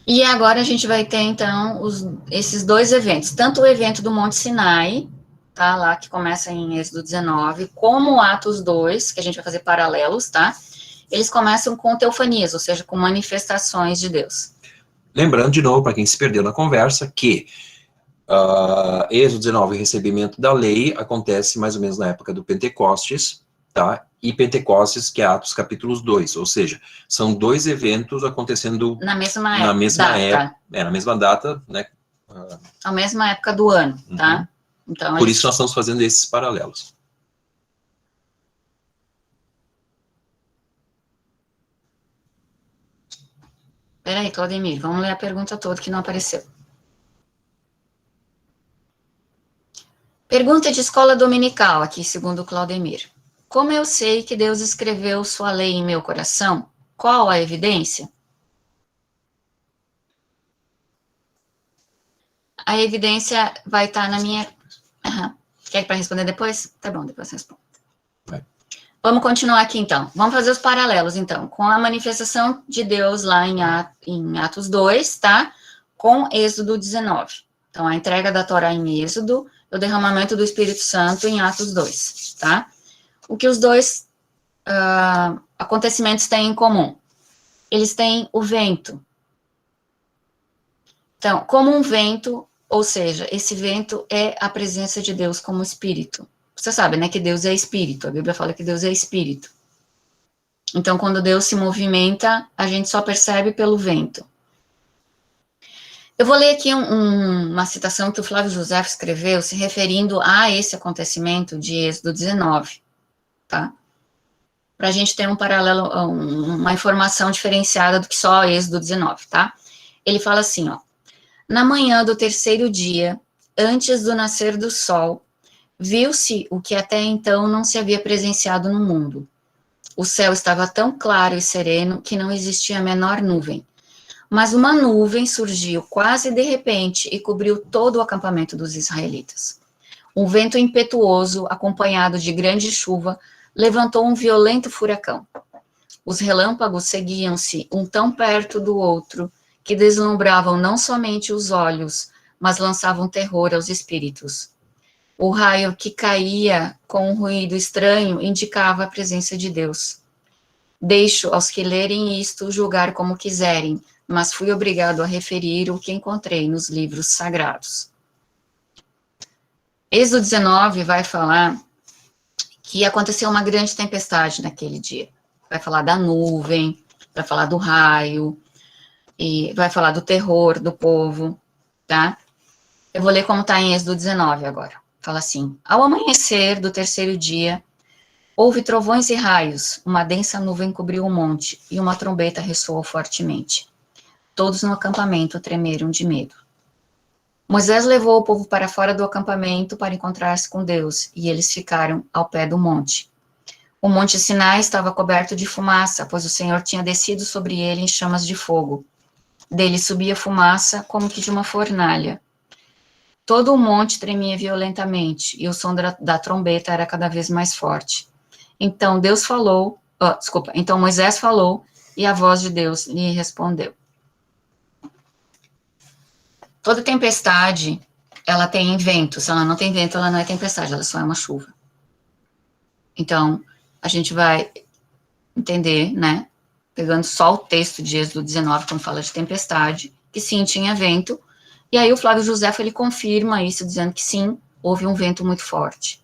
E agora a gente vai ter, então, esses dois eventos. Tanto o evento do Monte Sinai, tá? Lá que começa em Êxodo 19, como Atos 2, que a gente vai fazer paralelos, tá? Eles começam com teofanias, ou seja, com manifestações de Deus. Lembrando de novo, para quem se perdeu na conversa, que Êxodo 19, recebimento da lei, acontece mais ou menos na época do Pentecostes, tá? E Pentecostes, que é Atos capítulos 2, ou seja, são dois eventos acontecendo na mesma época, na mesma data, né? Na mesma época do ano, tá? Então, por isso nós estamos fazendo esses paralelos. Peraí, Claudemir, vamos ler a pergunta toda que não apareceu. Pergunta de escola dominical, aqui segundo o Claudemir. Como eu sei que Deus escreveu sua lei em meu coração? Qual a evidência? A evidência vai estar na minha... Quer para responder depois? Tá bom, depois respondo. Vamos continuar aqui, então. Vamos fazer os paralelos, então, com a manifestação de Deus lá em Atos 2, tá? Com Êxodo 19. Então, a entrega da Torá em Êxodo, o derramamento do Espírito Santo em Atos 2, tá? O que os dois acontecimentos têm em comum? Eles têm o vento. Então, como um vento, ou seja, esse vento é a presença de Deus como Espírito. Você sabe, né, que Deus é Espírito, a Bíblia fala que Deus é Espírito. Então, quando Deus se movimenta, a gente só percebe pelo vento. Eu vou ler aqui uma citação que o Flávio José escreveu, se referindo a esse acontecimento de Êxodo 19, tá? Para a gente ter um paralelo, uma informação diferenciada do que só Êxodo 19, tá? Ele fala assim, ó. Na manhã do terceiro dia, antes do nascer do sol, viu-se o que até então não se havia presenciado no mundo. O céu estava tão claro e sereno que não existia a menor nuvem. Mas uma nuvem surgiu quase de repente e cobriu todo o acampamento dos israelitas. Um vento impetuoso, acompanhado de grande chuva, levantou um violento furacão. Os relâmpagos seguiam-se um tão perto do outro que deslumbravam não somente os olhos, mas lançavam terror aos espíritos. O raio que caía com um ruído estranho indicava a presença de Deus. Deixo aos que lerem isto julgar como quiserem, mas fui obrigado a referir o que encontrei nos livros sagrados. Êxodo 19 vai falar que aconteceu uma grande tempestade naquele dia. Vai falar da nuvem, vai falar do raio, e vai falar do terror do povo, tá? Eu vou ler como está em Êxodo 19 agora. Fala assim, ao amanhecer do terceiro dia, houve trovões e raios, uma densa nuvem cobriu o monte, e uma trombeta ressoou fortemente. Todos no acampamento tremeram de medo. Moisés levou o povo para fora do acampamento para encontrar-se com Deus, e eles ficaram ao pé do monte. O monte Sinai estava coberto de fumaça, pois o Senhor tinha descido sobre ele em chamas de fogo. Dele subia fumaça como que de uma fornalha. Todo o monte tremia violentamente, e o som da trombeta era cada vez mais forte. Então Deus falou, desculpa, então Moisés falou, e a voz de Deus lhe respondeu. Toda tempestade, ela tem vento. Se ela não tem vento, ela não é tempestade, ela só é uma chuva. Então, a gente vai entender, né, pegando só o texto de Êxodo 19, quando fala de tempestade, que sim, tinha vento, e aí o Flávio Josefo, ele confirma isso, dizendo que sim, houve um vento muito forte.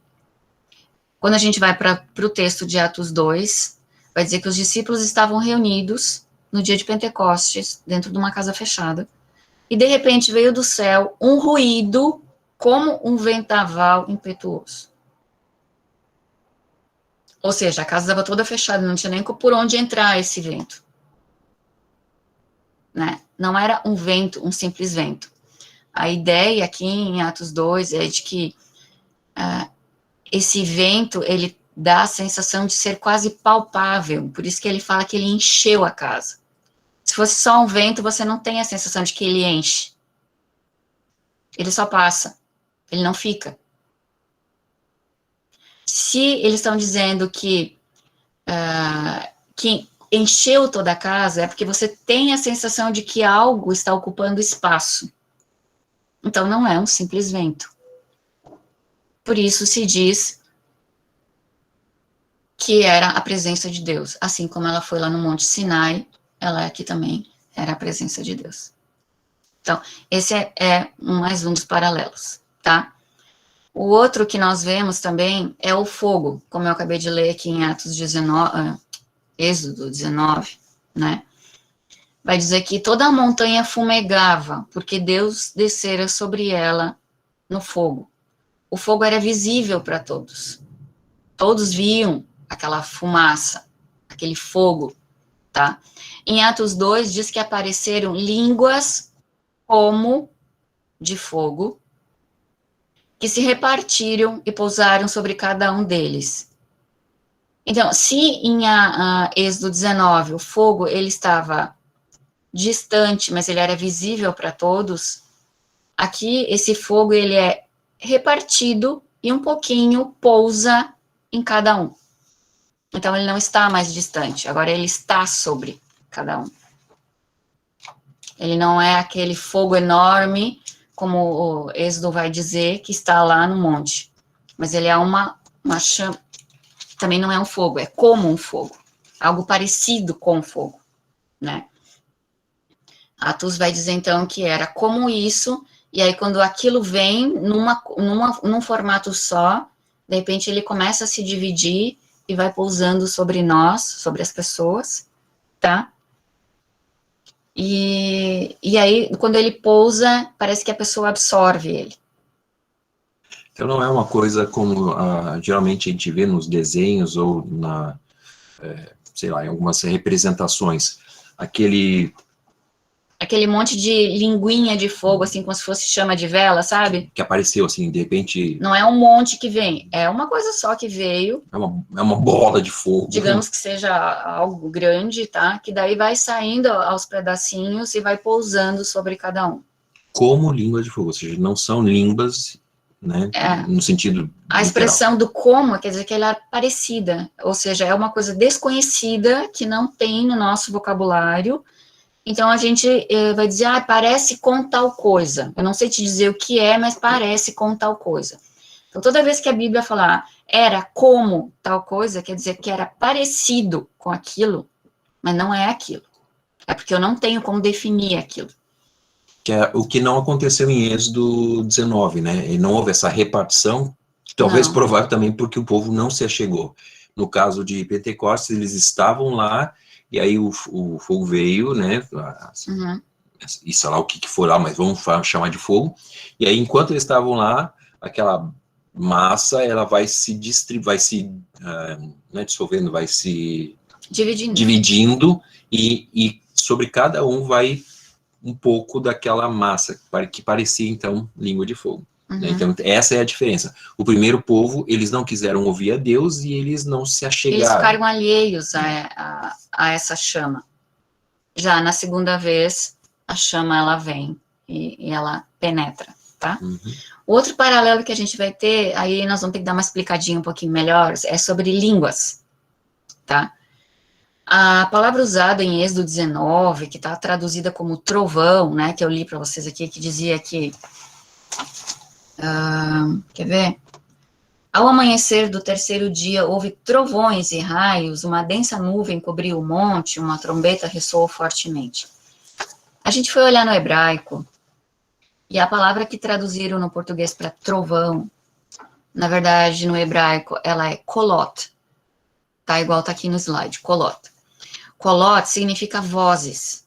Quando a gente vai para o texto de Atos 2, vai dizer que os discípulos estavam reunidos no dia de Pentecostes, dentro de uma casa fechada, e de repente veio do céu um ruído como um vendaval impetuoso. Ou seja, a casa estava toda fechada, não tinha nem por onde entrar esse vento. Né? Não era um vento, um simples vento. A ideia aqui em Atos 2 é de que esse vento, ele dá a sensação de ser quase palpável, por isso que ele fala que ele encheu a casa. Se fosse só um vento, você não tem a sensação de que ele enche. Ele só passa, ele não fica. Se eles estão dizendo que encheu toda a casa, é porque você tem a sensação de que algo está ocupando espaço. Então, não é um simples vento. Por isso se diz que era a presença de Deus. Assim como ela foi lá no Monte Sinai, ela aqui também era a presença de Deus. Então, esse é mais um dos paralelos, tá? O outro que nós vemos também é o fogo, como eu acabei de ler aqui em Êxodo 19, né? Vai dizer que toda a montanha fumegava, porque Deus descera sobre ela no fogo. O fogo era visível para todos. Todos viam aquela fumaça, aquele fogo, tá? Em Atos 2 diz que apareceram línguas como de fogo, que se repartiram e pousaram sobre cada um deles. Então, se em Êxodo 19 o fogo ele estava distante, mas ele era visível para todos, aqui esse fogo ele é repartido e um pouquinho pousa em cada um. Então, ele não está mais distante, agora ele está sobre cada um. Ele não é aquele fogo enorme, como o Êxodo vai dizer, que está lá no monte. Mas ele é uma chama, também não é um fogo, é como um fogo. Algo parecido com fogo, né? Atos vai dizer, então, que era como isso, e aí quando aquilo vem num formato só, de repente ele começa a se dividir e vai pousando sobre nós, sobre as pessoas, tá? E aí, quando ele pousa, parece que a pessoa absorve ele. Então não é uma coisa como geralmente a gente vê nos desenhos ou sei lá, em algumas representações, aquele monte de linguinha de fogo, assim, como se fosse chama de vela, sabe? Que apareceu, assim, de repente... Não é um monte que vem, é uma coisa só que veio. É uma bola de fogo. Digamos que seja algo grande, tá? Que daí vai saindo aos pedacinhos e vai pousando sobre cada um. Como língua de fogo, ou seja, não são línguas, né, no sentido A expressão do como quer dizer que ela é parecida, ou seja, é uma coisa desconhecida que não tem no nosso vocabulário. Então, a gente vai dizer, parece com tal coisa. Eu não sei te dizer o que é, mas parece com tal coisa. Então, toda vez que a Bíblia falar era como tal coisa, quer dizer que era parecido com aquilo, mas não é aquilo. É porque eu não tenho como definir aquilo. Que é o que não aconteceu em Êxodo 19, né? E não houve essa repartição, talvez provável também porque o povo não se achegou. No caso de Pentecostes, eles estavam lá, e aí o fogo veio, né, e sei lá o que for lá, mas vamos chamar de fogo, e aí enquanto eles estavam lá, aquela massa, ela vai se não é dissolvendo, vai se dividindo e sobre cada um vai um pouco daquela massa, que parecia então língua de fogo. Né? Então, essa é a diferença. O primeiro povo, eles não quiseram ouvir a Deus e eles não se achegaram. Eles ficaram alheios a essa chama. Já na segunda vez, a chama, ela vem e ela penetra, tá? O outro paralelo que a gente vai ter, aí nós vamos ter que dar uma explicadinha um pouquinho melhor, é sobre línguas. tá? A palavra usada em Êxodo 19, que está traduzida como trovão, né, que eu li para vocês aqui, que dizia que, quer ver? Ao amanhecer do terceiro dia, houve trovões e raios, uma densa nuvem cobriu o monte, uma trombeta ressoou fortemente. A gente foi olhar no hebraico, e a palavra que traduziram no português para trovão, na verdade, no hebraico, ela é kolot, tá? Igual tá aqui no slide, kolot. Kolot significa vozes.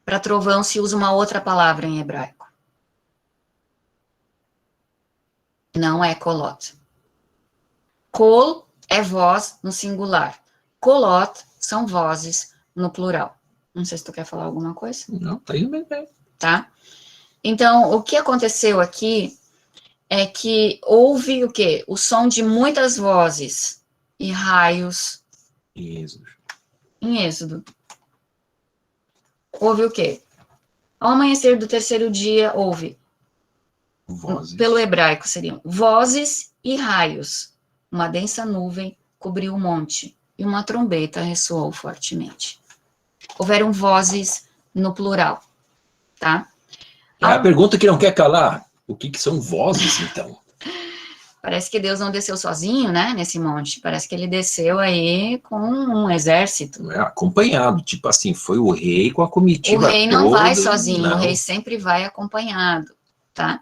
Para trovão se usa uma outra palavra em hebraico. Não é kolot. Kol é voz no singular. Kolot são vozes no plural. Não sei se tu quer falar alguma coisa. Não, tá indo bem. Tá? Então, o que aconteceu aqui é que houve o quê? O som de muitas vozes e raios em Êxodo. Houve o quê? Ao amanhecer do terceiro dia, houve, Vozes. pelo hebraico seriam vozes e raios. Uma densa nuvem cobriu o monte e uma trombeta ressoou fortemente. Houveram vozes no plural, tá? É a pergunta que não quer calar. O que são vozes, então? Parece que Deus não desceu sozinho, né, nesse monte. Parece que ele desceu aí com um exército. É, acompanhado, tipo assim, foi o rei com a comitiva O rei não toda, vai sozinho, não. o rei sempre vai acompanhado, tá?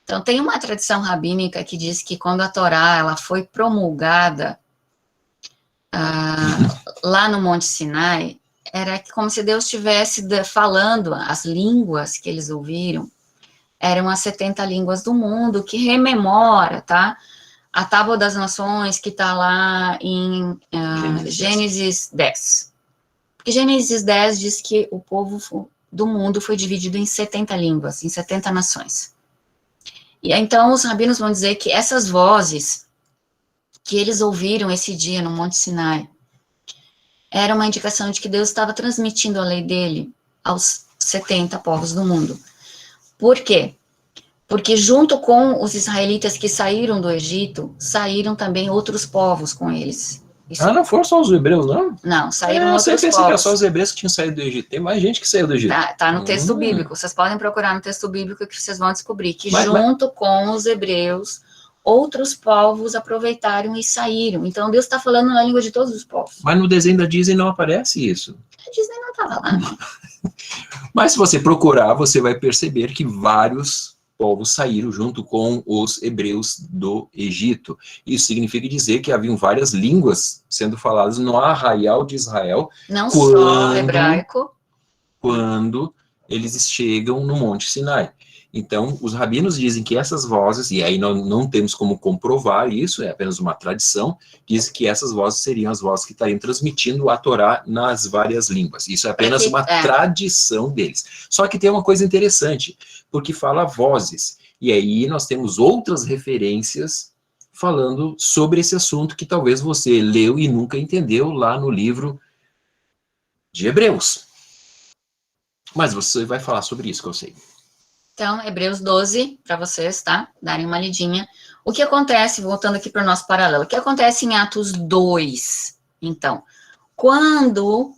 Então, tem uma tradição rabínica que diz que quando a Torá ela foi promulgada lá no Monte Sinai, era como se Deus estivesse falando as línguas que eles ouviram, eram as 70 línguas do mundo, que rememora, tá? A Tábua das Nações, que está lá em Gênesis 10. Porque Gênesis 10 diz que o povo do mundo foi dividido em 70 línguas, em 70 nações. E então os rabinos vão dizer que essas vozes que eles ouviram esse dia no Monte Sinai era uma indicação de que Deus estava transmitindo a lei dele aos 70 povos do mundo. Por quê? Porque junto com os israelitas que saíram do Egito, saíram também outros povos com eles. Isso... não foram só os hebreus, não? Não, saíram outros povos. Eu pensei que era só os hebreus que tinham saído do Egito. Tem mais gente que saiu do Egito. Tá no texto bíblico. Vocês podem procurar no texto bíblico que vocês vão descobrir que junto com os hebreus, outros povos aproveitaram e saíram. Então, Deus está falando na língua de todos os povos. Mas no desenho da Disney não aparece isso. A Disney não estava lá. Mas se você procurar, você vai perceber que vários povos saíram junto com os hebreus do Egito. Isso significa dizer que haviam várias línguas sendo faladas no arraial de Israel. Não só hebraico. Quando eles chegam no Monte Sinai. Então, os rabinos dizem que essas vozes, e aí não temos como comprovar isso, é apenas uma tradição, dizem que essas vozes seriam as vozes que estariam transmitindo a Torá nas várias línguas. Isso é apenas uma tradição deles. Só que tem uma coisa interessante, porque fala vozes, e aí nós temos outras referências falando sobre esse assunto que talvez você leu e nunca entendeu lá no livro de Hebreus. Mas você vai falar sobre isso, que eu sei. Então, Hebreus 12, para vocês, tá? Darem uma lidinha. O que acontece, voltando aqui para o nosso paralelo, o que acontece em Atos 2, então? Quando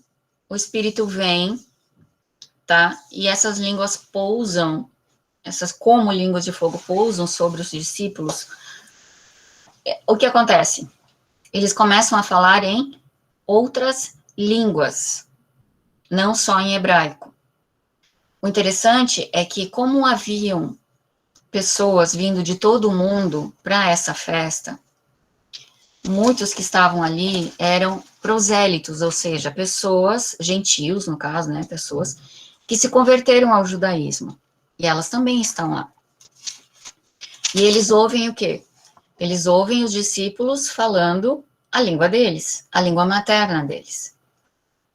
o Espírito vem, tá? E essas línguas pousam, essas como línguas de fogo pousam sobre os discípulos, o que acontece? Eles começam a falar em outras línguas, não só em hebraico. O interessante é que, como haviam pessoas vindo de todo o mundo para essa festa, muitos que estavam ali eram prosélitos, ou seja, pessoas, gentios no caso, né, pessoas que se converteram ao judaísmo, e elas também estão lá. E eles ouvem o quê? Eles ouvem os discípulos falando a língua deles, a língua materna deles.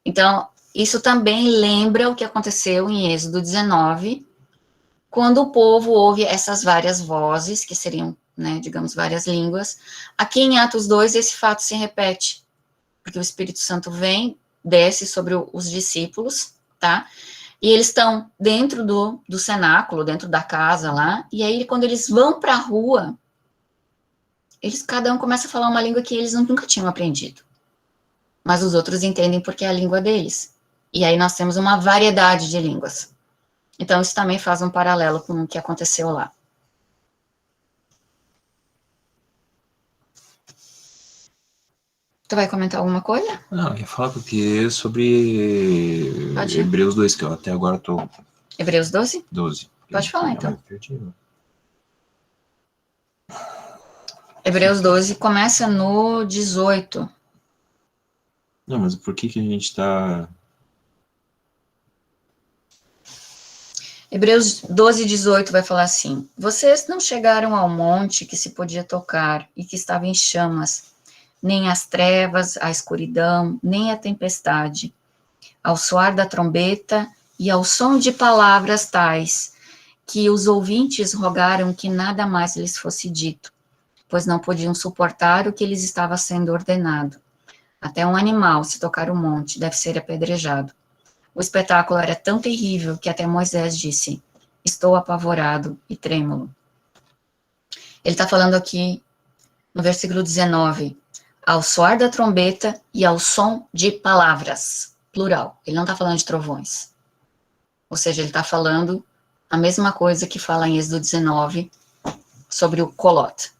Então, isso também lembra o que aconteceu em Êxodo 19, quando o povo ouve essas várias vozes, que seriam, né, digamos, várias línguas. Aqui em Atos 2, esse fato se repete, porque o Espírito Santo vem, desce sobre os discípulos, tá? E eles estão dentro do cenáculo, dentro da casa lá, e aí quando eles vão para a rua, cada um começa a falar uma língua que eles nunca tinham aprendido. mas os outros entendem porque é a língua deles. E aí nós temos uma variedade de línguas. Então, isso também faz um paralelo com o que aconteceu lá. Tu vai comentar alguma coisa? Não, eu ia falar porque sobre Pode ir. Hebreus 2, que eu até agora tô... Hebreus 12? 12. Pode falar, então. Hebreus 12 começa no 18. Não, mas por que a gente tá... Hebreus 12, 18 vai falar assim: vocês não chegaram ao monte que se podia tocar e que estava em chamas, nem as trevas, a escuridão, nem a tempestade, ao soar da trombeta e ao som de palavras tais, que os ouvintes rogaram que nada mais lhes fosse dito, pois não podiam suportar o que lhes estava sendo ordenado. Até um animal, se tocar o monte, deve ser apedrejado. O espetáculo era tão terrível que até Moisés disse: estou apavorado e trêmulo. Ele está falando aqui no versículo 19, ao soar da trombeta e ao som de palavras, plural. Ele não está falando de trovões. Ou seja, ele está falando a mesma coisa que fala em Êxodo 19 sobre o Kolot.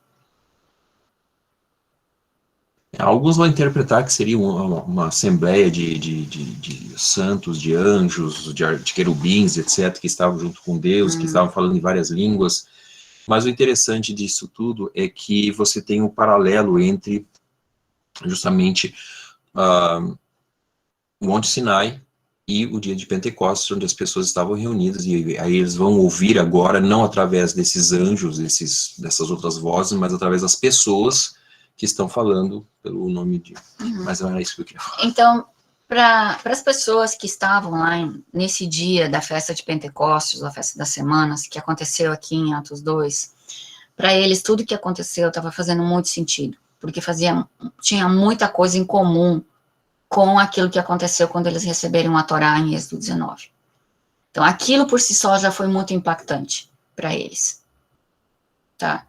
Alguns vão interpretar que seria uma assembleia de santos, de anjos, de querubins, etc., que estavam junto com Deus, que estavam falando em várias línguas. Mas o interessante disso tudo é que você tem um paralelo entre, justamente, o Monte Sinai e o dia de Pentecostes, onde as pessoas estavam reunidas, e aí eles vão ouvir agora, não através desses anjos, dessas outras vozes, mas através das pessoas que estão falando pelo nome de... Mas não era isso que eu queria falar. Então, para as pessoas que estavam lá nesse dia da festa de Pentecostes, a festa das semanas, que aconteceu aqui em Atos 2, para eles tudo que aconteceu estava fazendo muito sentido, porque tinha muita coisa em comum com aquilo que aconteceu quando eles receberam a Torá em Êxodo 19. Então, aquilo por si só já foi muito impactante para eles. Tá?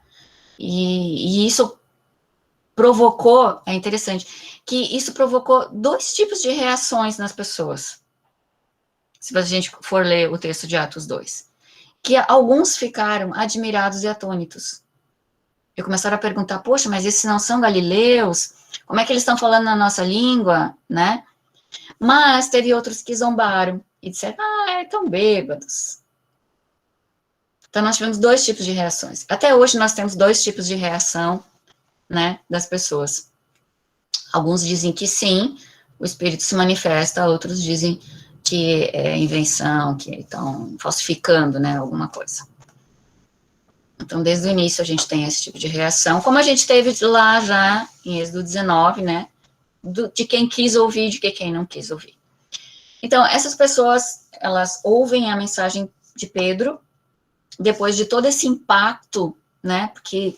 E isso provocou, é interessante, que isso provocou dois tipos de reações nas pessoas. Se a gente for ler o texto de Atos 2. Que alguns ficaram admirados e atônitos. E começaram a perguntar, poxa, mas esses não são galileus? Como é que eles estão falando na nossa língua, né? Mas teve outros que zombaram e disseram, estão bêbados. Então, nós tivemos dois tipos de reações. Até hoje, nós temos dois tipos de reação, né, das pessoas. Alguns dizem que sim, o Espírito se manifesta, outros dizem que é invenção, que estão falsificando, né, alguma coisa. Então, desde o início, a gente tem esse tipo de reação, como a gente teve lá já, em Êxodo 19, né, de quem quis ouvir e de quem não quis ouvir. Então, essas pessoas, elas ouvem a mensagem de Pedro, depois de todo esse impacto, né, porque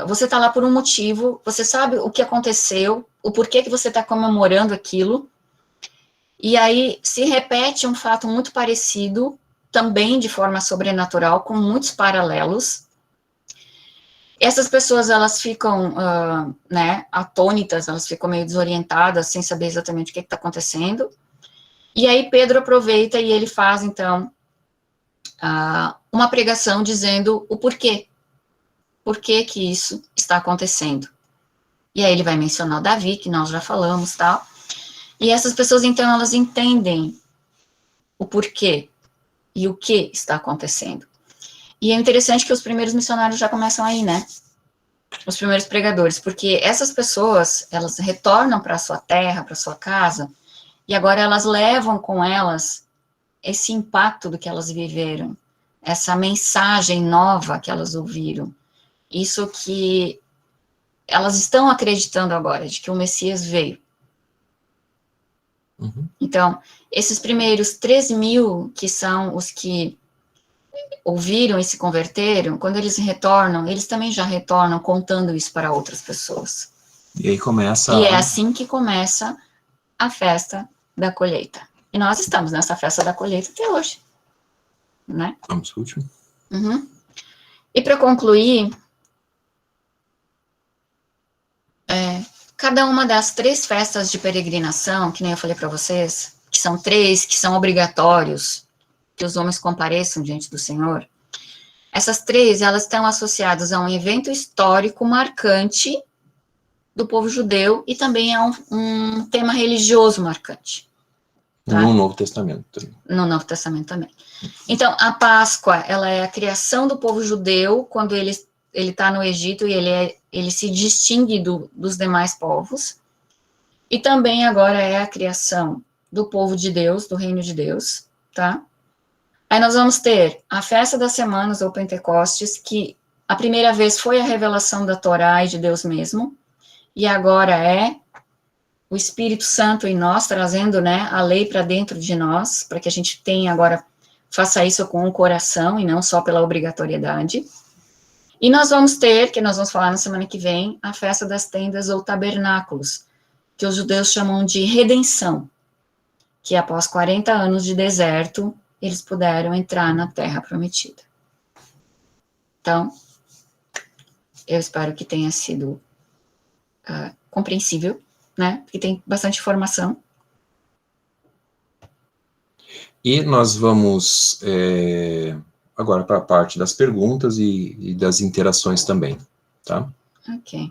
você está lá por um motivo, você sabe o que aconteceu, o porquê que você está comemorando aquilo, e aí se repete um fato muito parecido, também de forma sobrenatural, com muitos paralelos. Essas pessoas, elas ficam, né, atônitas, elas ficam meio desorientadas, sem saber exatamente o que está acontecendo. E aí Pedro aproveita e ele faz, então, uma pregação dizendo o porquê. Por que que isso está acontecendo? E aí ele vai mencionar o Davi, que nós já falamos, tal. E essas pessoas, então, elas entendem o porquê e o que está acontecendo. E é interessante que os primeiros missionários já começam aí, né? Os primeiros pregadores, porque essas pessoas, elas retornam para a sua terra, para a sua casa, e agora elas levam com elas esse impacto do que elas viveram, essa mensagem nova que elas ouviram, isso que elas estão acreditando agora, de que o Messias veio. Uhum. Então, esses primeiros 3.000, que são os que ouviram e se converteram, quando eles retornam, eles também já retornam contando isso para outras pessoas. E aí começa... E é assim que começa a festa da colheita. E nós estamos nessa festa da colheita até hoje, né? Vamos pro último. Uhum. E para concluir, cada uma das 3 festas de peregrinação, que nem eu falei para vocês, que são 3, que são obrigatórios, que os homens compareçam diante do Senhor, essas 3, elas estão associadas a um evento histórico marcante do povo judeu e também a um tema religioso marcante. Tá? No Novo Testamento também. No Novo Testamento também. Então, a Páscoa, ela é a criação do povo judeu, quando ele está no Egito e ele se distingue dos demais povos. E também agora é a criação do povo de Deus, do reino de Deus, tá? Aí nós vamos ter a festa das semanas, ou Pentecostes, que a primeira vez foi a revelação da Torá e de Deus mesmo, e agora é o Espírito Santo em nós, trazendo, né, a lei para dentro de nós, para que a gente tenha agora, faça isso com o coração e não só pela obrigatoriedade. E nós vamos ter, que nós vamos falar na semana que vem, a festa das tendas ou tabernáculos, que os judeus chamam de redenção, que após 40 anos de deserto, eles puderam entrar na terra prometida. Então, eu espero que tenha sido compreensível, né, porque tem bastante informação. E nós vamos agora para a parte das perguntas e das interações também, tá? Ok.